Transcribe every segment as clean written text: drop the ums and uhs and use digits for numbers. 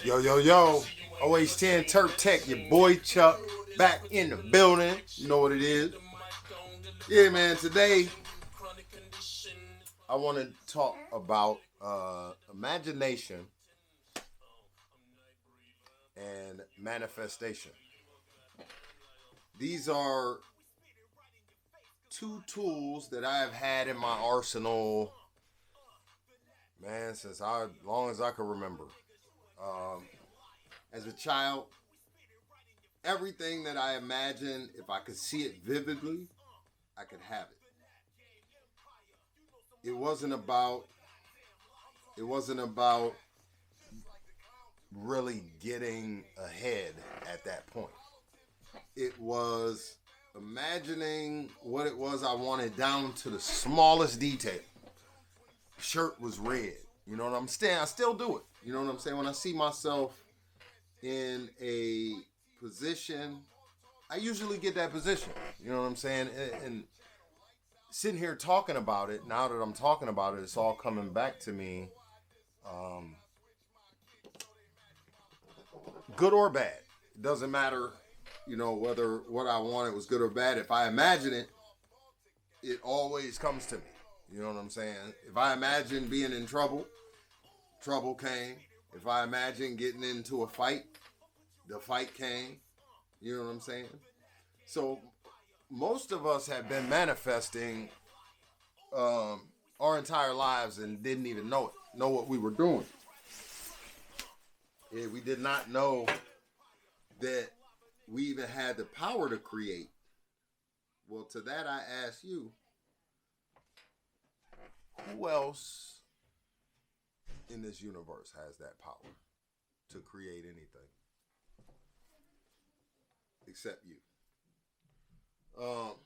Yo, yo, yo. OH10 Turk Tech, your boy Chuck, back in the building. You know what it is. Yeah, man, today I want to talk about imagination and manifestation. These are two tools that I have had in my arsenal, man, since long as I can remember. Um, as a child, everything that I imagined, if I could see it vividly, I could have it. It wasn't about really getting ahead at that point. It was imagining what it was I wanted down to the smallest detail. Shirt was red. You know what I'm saying? I still do it. You know what I'm saying? When I see myself in a position, I usually get that position. You know what I'm saying? And sitting here talking about it, now that I'm talking about it, it's all coming back to me. Um, Good or bad. It doesn't matter, whether what I wanted was good or bad. If I imagine it, it always comes to me. You know what I'm saying? If I imagine being in trouble, trouble came. If I imagine getting into a fight, the fight came. You know what I'm saying? So most of us have been manifesting our entire lives and didn't even know what we were doing. Yeah, we did not know that we even had the power to create. Well, to that I ask you, who else in this universe has that power to create anything except you? Hold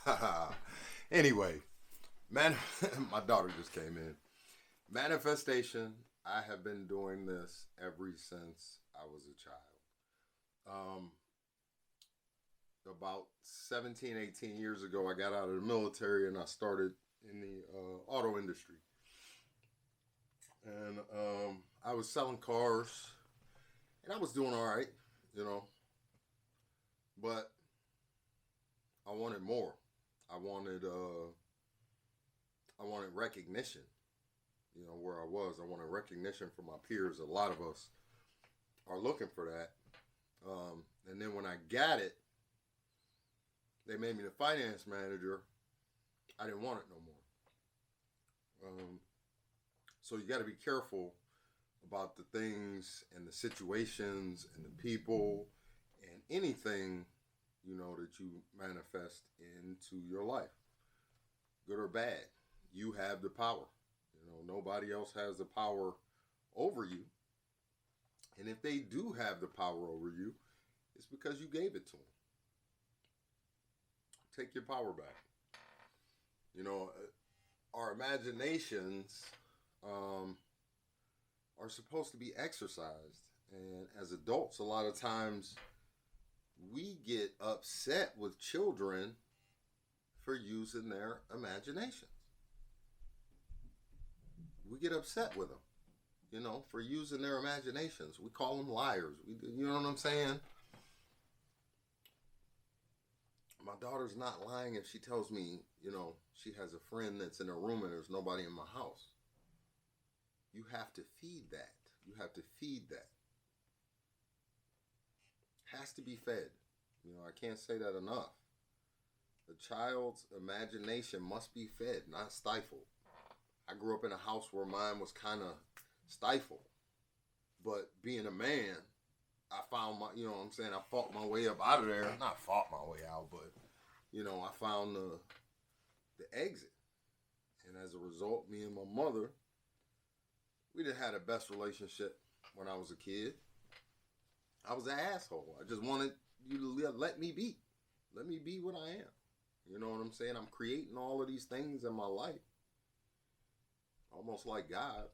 on. Anyway, man, my daughter just came in. Manifestation. I have been doing this ever since I was a child. About 17, 18 years ago, I got out of the military and I started in the auto industry. And I was selling cars and I was doing all right, you know. But I wanted more. I wanted recognition. You know, where I wanted recognition from my peers. A lot of us are looking for that. And then when I got it, they made me the finance manager. I didn't want it no more. So you got to be careful about the things and the situations and the people and anything, that you manifest into your life. Good or bad, you have the power. Nobody else has the power over you. And if they do have the power over you, it's because you gave it to them. Take your power back. Our imaginations are supposed to be exercised. And as adults, a lot of times we get upset with children for using their imaginations. We get upset with them, for using their imaginations. We call them liars. You know what I'm saying? My daughter's not lying if she tells me, she has a friend that's in a room and there's nobody in my house. You have to feed that. You have to feed that. Has to be fed. I can't say that enough. The child's imagination must be fed, not stifled. I grew up in a house where mine was kind of stifled. But being a man, I found I fought my way up out of there. Not fought my way out, but, I found the exit. And as a result, me and my mother, we didn't have the best relationship when I was a kid. I was an asshole. I just wanted you to let me be. Let me be what I am. You know what I'm saying? I'm creating all of these things in my life. Almost like God,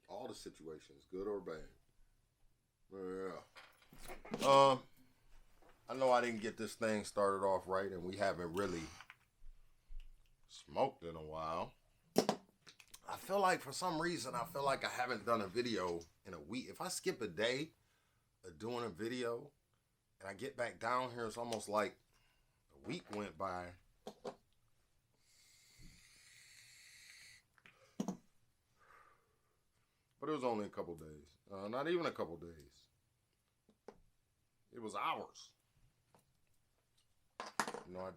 all the situations, good or bad. Yeah. I know I didn't get this thing started off right, and we haven't really smoked in a while. feel like for some reason, I feel like I haven't done a video in a week. If I skip a day of doing a video and I get back down here, it's almost like a week went by. But it was only a couple days. Not even a couple days. It was hours. You know,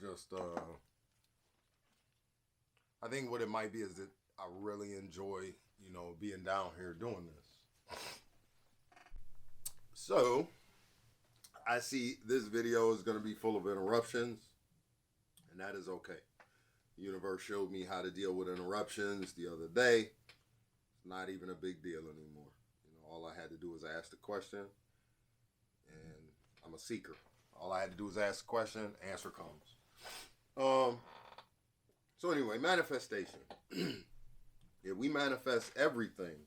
I think what it might be is that I really enjoy, you know, being down here doing this. So, I see this video is going to be full of interruptions, and that is okay. The universe showed me how to deal with interruptions the other day. It's not even a big deal anymore. You know, all I had to do was ask the question, and I'm a seeker. All I had to do was ask the question, answer comes. So anyway, manifestation. Yeah, we manifest everything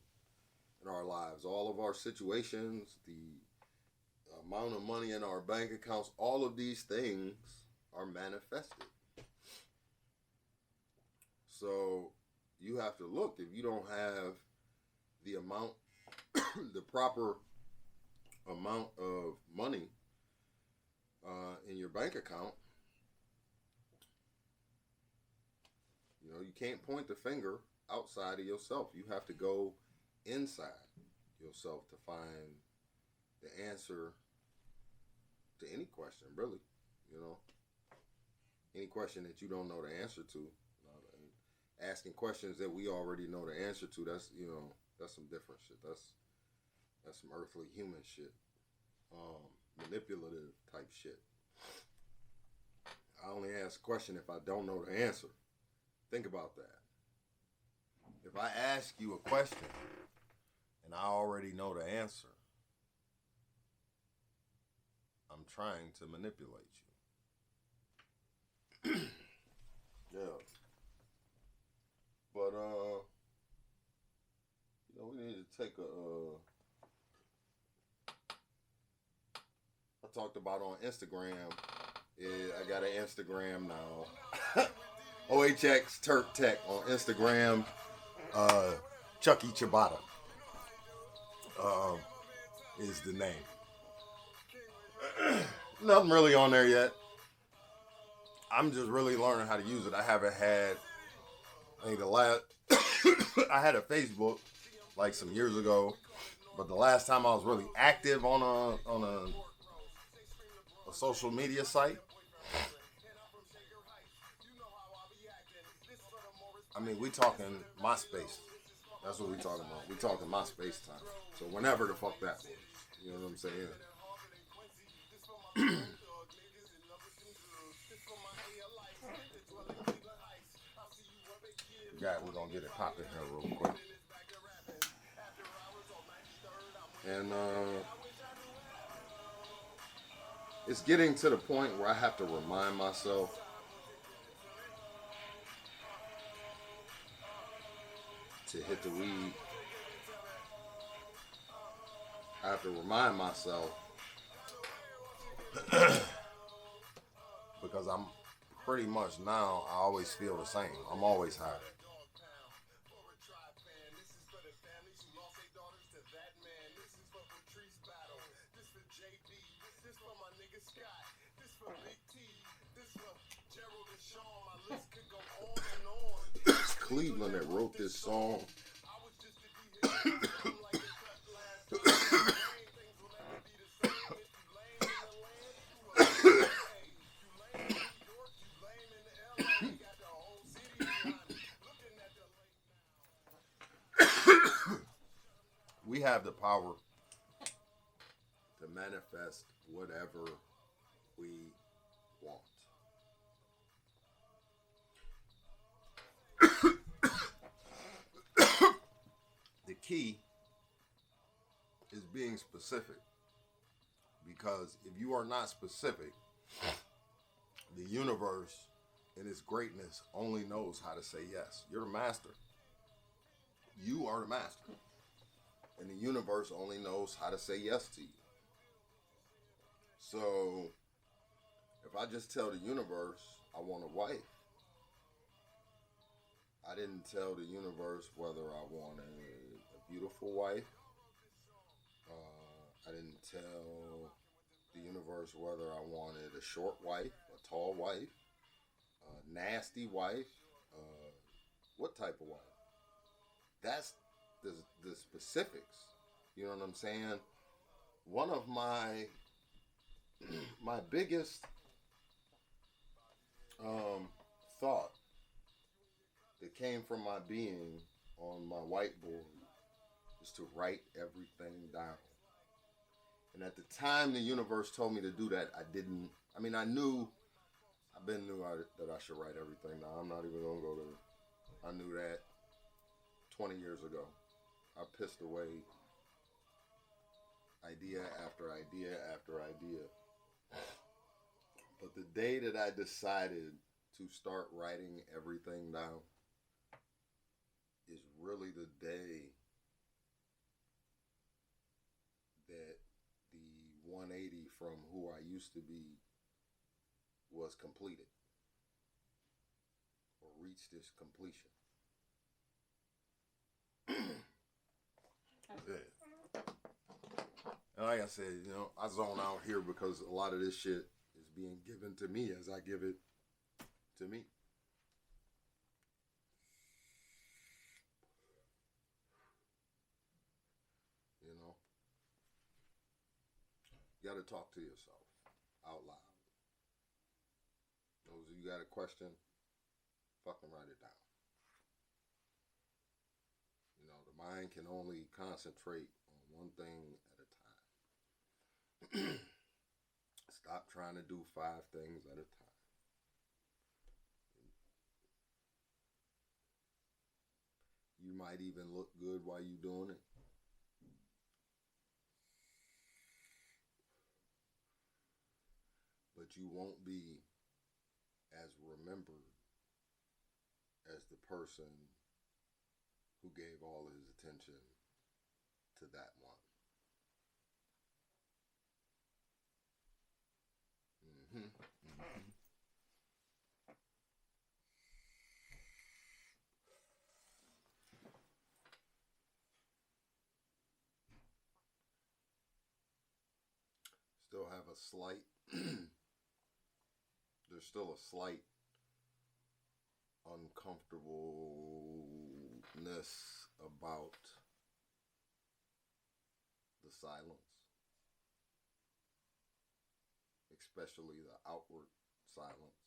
in our lives, all of our situations, the amount of money in our bank accounts, all of these things are manifested. So you have to look. If you don't have the amount, the proper amount of money in your bank account, you know, you can't point the finger outside of yourself. You have to go inside yourself to find the answer to any question, really. You know, any question that you don't know the answer to. Asking questions that we already know the answer to, that's, you know, that's some different shit. That's some earthly human shit. Manipulative type shit. I only ask a question if I don't know the answer. Think about that. If I ask you a question and I already know the answer, I'm trying to manipulate you. Yeah. But, you know, we need to take I talked about on Instagram. Yeah, I got an Instagram now. OHX Turk Tech on Instagram. Chucky Chibata is the name. Nothing really on there yet. I'm just really learning how to use it. I haven't had, I think the last, I had a Facebook like some years ago, but the last time I was really active on a social media site, I mean, we talking MySpace. That's what we talking about. We talking MySpace time. So whenever the fuck that was, you know what I'm saying? We're gonna get it popping here real quick. And it's getting to the point where I have to remind myself to hit the weed. I have to remind myself because I'm pretty much now, I always feel the same. I'm always high. It's Cleveland that wrote this song. We have the power to manifest whatever we want. The key is being specific, because if you are not specific, the universe in its greatness only knows how to say yes. You're the master. You are the master. And the universe only knows how to say yes to you. So, if I just tell the universe I want a wife, I I didn't tell the universe whether I wanted a beautiful wife. I didn't tell the universe whether I wanted a short wife, a tall wife, a nasty wife, what type of wife. That's the specifics. You know what I'm saying? One of my biggest thought that came from my being on my whiteboard is to write everything down. And at the time the universe told me to do that, I didn't. I mean, I knew. That I should write everything down. I'm not even gonna go there. I knew that 20 years ago. I pissed away idea after idea after idea. But the day that I decided to start writing everything down is really the day that the 180 from who I used to be was completed or reached its completion. Yeah. And like I said, I zone out here because a lot of this shit is being given to me as I give it to me. You got to talk to yourself out loud. Those of you got a question, fucking write it down. The mind can only concentrate on one thing at a time. Stop trying to do 5 things at a time. You might even look good while you're doing it. But you won't be as remembered as the person who gave all his attention to that one. Still have a slight there's still a slight uncomfortableness about the silence, especially the outward silence,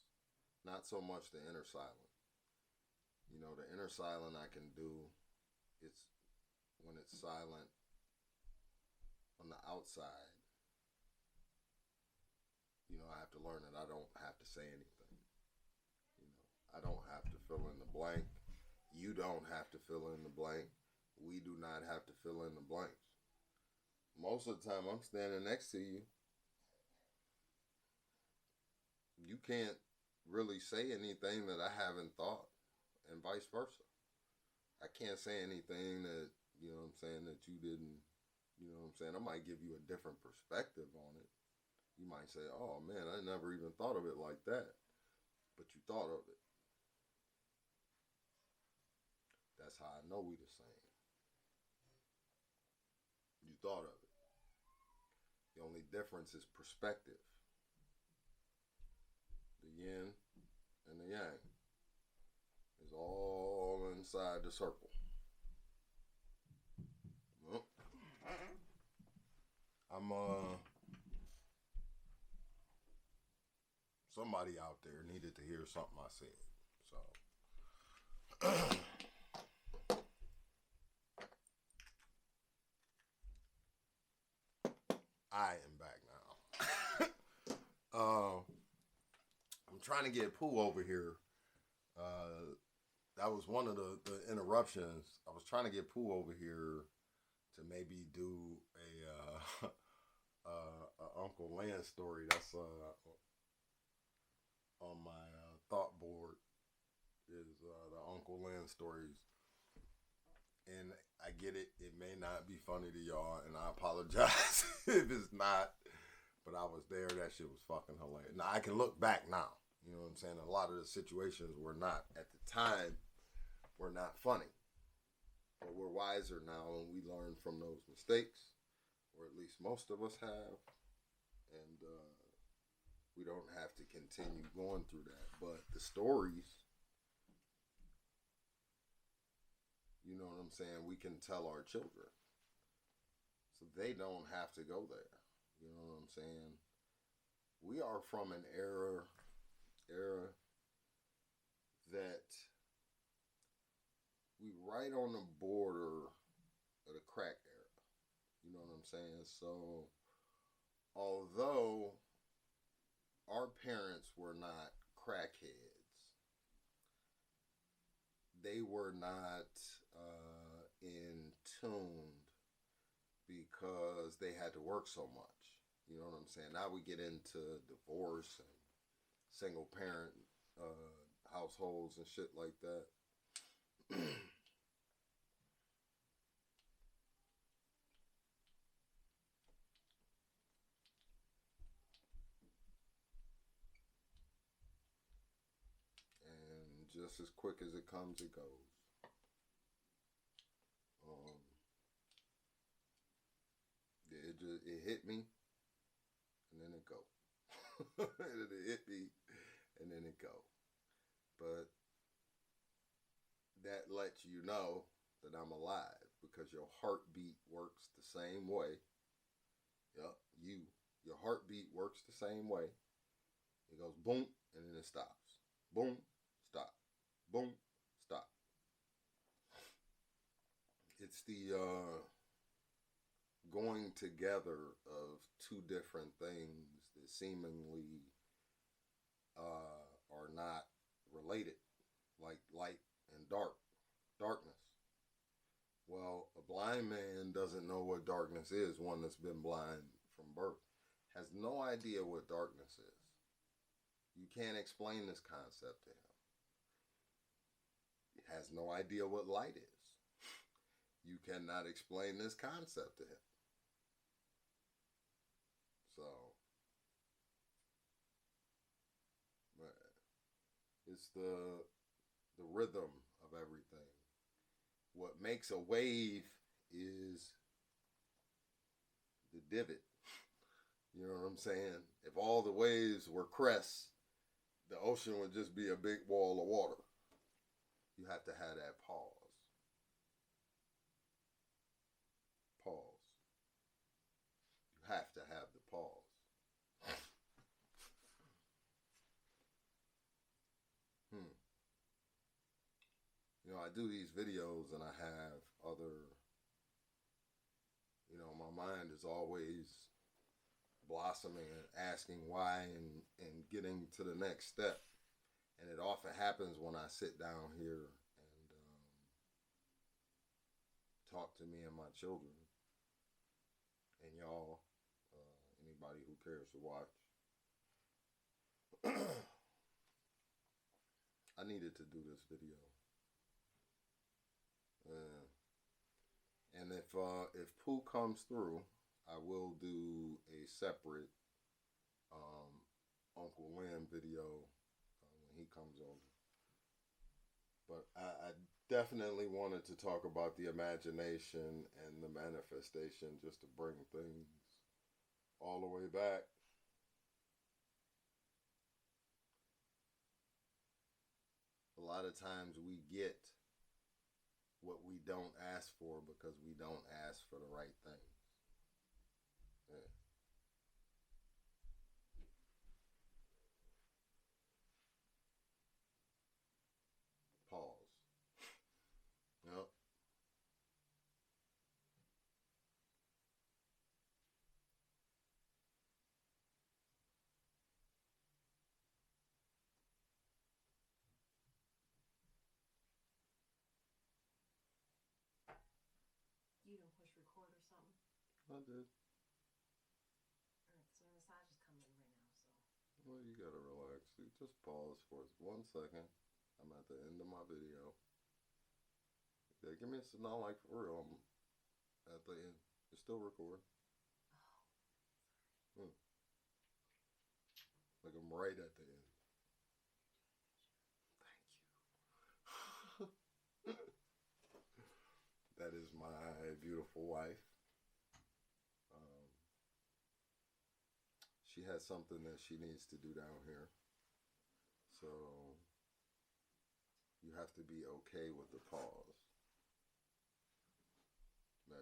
not so much the inner silence. The inner silent I can do, it's when it's silent on the outside. I have to learn that I don't have to say anything. I don't have to fill in the blank. You don't have to fill in the blank. We do not have to fill in the blanks. Most of the time I'm standing next to you. You can't really say anything that I haven't thought, and vice versa. I can't say anything that, that you didn't, I might give you a different perspective on it. You might say, oh man, I never even thought of it like that. But you thought of it. That's how I know we the same. You thought of it. The only difference is perspective. The yin and the yang is all inside the circle. Well, somebody out there needed to hear something I said. So I am back now. I'm trying to get Pooh over here. That was one of the interruptions. I was trying to get Pooh over here to maybe do a Uncle Land story. That's on my thought board is the Uncle Land stories. And I get it. It may not be funny to y'all, and I apologize if it's not. But I was there. That shit was fucking hilarious. Now, I can look back now. You know what I'm saying? A lot of the situations were not. At the time, were were not funny. But we're wiser now and we learn from those mistakes, or at least most of us have. And we don't have to continue going through that. But the stories, you know what I'm saying, we can tell our children. So they don't have to go there. You know what I'm saying? We are from an era that we right on the border of the crack era. You know what I'm saying? So although our parents were not crackheads, they were not in tune because they had to work so much. You know what I'm saying? Now we get into divorce and single parent households and shit like that. And just as quick as it comes, it goes. It hit me, and then it go. It hit me, and then it go. But that lets you know that I'm alive because your heartbeat works the same way. Yup, your heartbeat works the same way. It goes boom, and then it stops. Boom, stop. Boom, stop. It's the going together of two different things that seemingly are not related, like light and darkness. Well, a blind man doesn't know what darkness is, one that's been blind from birth, has no idea what darkness is. You can't explain this concept to him. He has no idea what light is. You cannot explain this concept to him. So, it's the rhythm of everything. What makes a wave is the divot. You know what I'm saying? If all the waves were crests, the ocean would just be a big wall of water. You have to have that pause. Pause. You have to have the pause. You know, I do these videos and I have other, you know, my mind is always blossoming and asking why and getting to the next step. And it often happens when I sit down here and talk to me and my children and y'all, anybody who cares to watch. I needed to do this video. And if Pooh comes through, I will do a separate Uncle Lynn video when he comes over. But I definitely wanted to talk about the imagination and the manifestation just to bring things all the way back. A lot of times we get what we don't ask for because we don't ask for the right things. Yeah. Pause. Yep. You didn't push record or something? I did. Alright, so my massage is coming in right now, so. Well, you gotta relax. You just pause for 1 second. I'm at the end of my video. Yeah, give me a no, like for real. I'm at the end. It's still recording. Oh. Like I'm right at the end. Thank you. beautiful wife. She has something that she needs to do down here. So you have to be okay with the pause. Man.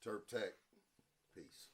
Terp Tech. Peace.